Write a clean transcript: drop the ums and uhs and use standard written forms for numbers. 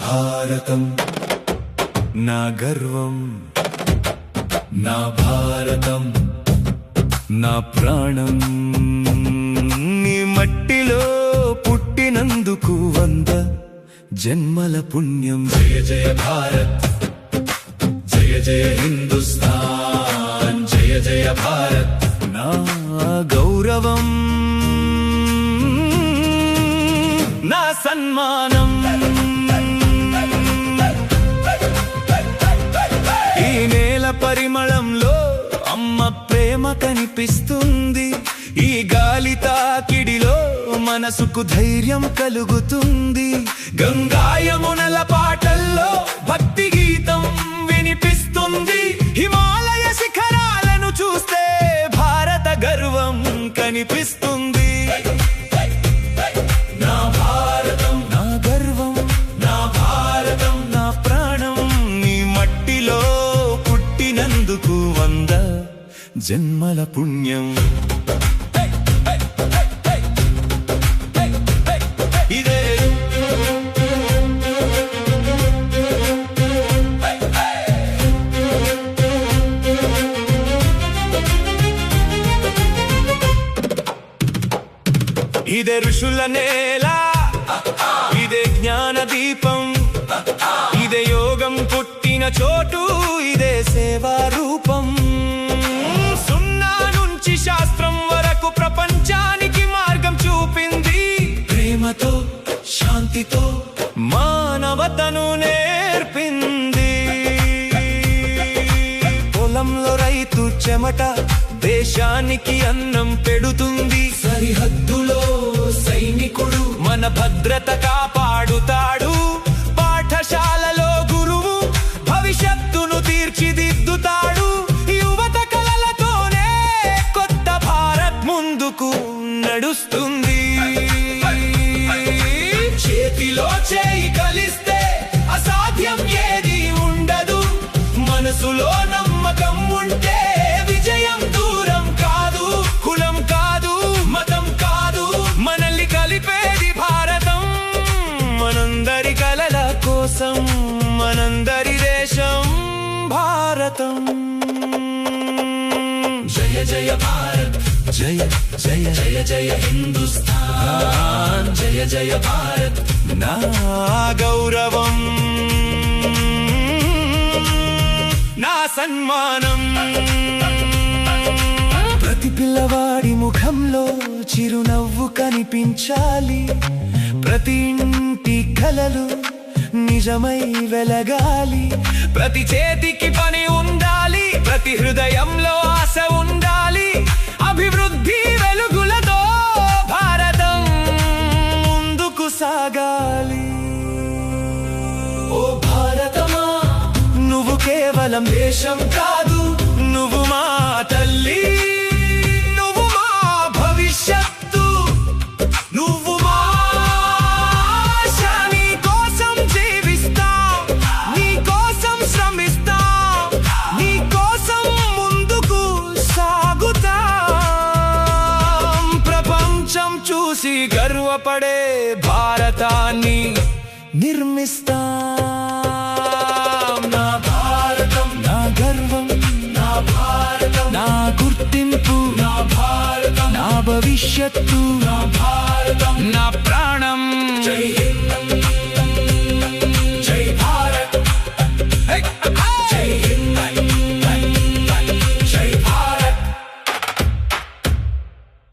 భారతం నా గర్వం, నా భారతం నా ప్రాణం. నీ మట్టిలో పుట్టినందుకు 100 జన్మల పుణ్యం. జయ జయ భారత్, జయ జయ హిందుస్థాన్, జయ జయ భారత్ నా గౌరవం, నా సన్మానం. ఈ నేల పరిమళంలో అమ్మ ప్రేమ కనిపిస్తుంది. ఈ గాలి తాకిడిలో మనసుకు ధైర్యం కలుగుతుంది. గంగాయమునల పాటల్లో భక్తి గీతం వినిపిస్తుంది. హిమాలయ శిఖరాలను చూస్తే భారత గర్వం కనిపిస్తుంది. నా భారతం నా గర్వం, నా భారతం నా ప్రాణం. నీ మట్టిలో పుట్టినందుకు 100 జన్మల పుణ్యం. ఇదే ఋషుల నేల, ఇదే జ్ఞాన దీపం, ఇదే యోగం పుట్టిన చోటు, ఇదే సేవా రూపం. సున్నా నుంచి శాస్త్రం వరకు ప్రపంచానికి మార్గం చూపింది. ప్రేమతో శాంతితో మానవతను నేర్పింది. పొలంలో రైతు చెమట దేశానికి అన్నం పెడుతుంది. సరిహద్దులో సైనికుడు మన భద్రత కాపాడుతాడు. పాఠశాలలో గురువు భవిష్యత్తును తీర్చిదిద్దుతాడు. యువత కలలతోనే కొత్త భారత్ ముందుకు నడుస్తుంది. చేతిలో చేయి కలిస్తే అసాధ్యం ఏది ఉండదు. మనసులో నమ్మకం ఉంటే విజయం దూరం కాదు. కులం కాదు, మతం కాదు, మనల్ని కలిపేది భారతం. మనందరి కలల కోసం, మనందరి దేశం భారతం. జయ జయ భారత్, జయ జయ జయ జయ హిందుస్థాన్, జయ జయ భారత్ నా గౌరవం, నా సన్మానం. ప్రతి పిల్లవాడి ముఖంలో చిరునవ్వు కనిపించాలి. ప్రతి ఇంటి కలలు నిజమై వెలగాలి. ప్రతి చేతికి పని ఉండాలి. ప్రతి హృదయంలో ఆశ ఉండాలి. అభివృద్ధి వెలుగులతో భారతం ముందుకు సాగాలి. ఓ భారతమా, నువ్వు కేవలం దేశం కాదు, నువ్వు మా తల్లి, నువ్వు మా భవిష్యత్తు, నువ్వు మా ఆశ. నీ కోసం జీవిస్తాం, నీ కోసం శ్రమిస్తాం, నీ కోసం ముందుకు సాగుతాం. ప్రపంచం చూసి గర్వపడే భారతాన్ని నిర్మిస్తాం. నా భారతం నా గర్వం, నా భారతం నా గుర్తింపు, నా భారతం నా భవిష్యత్తు, నా భారతం నా ప్రాణం.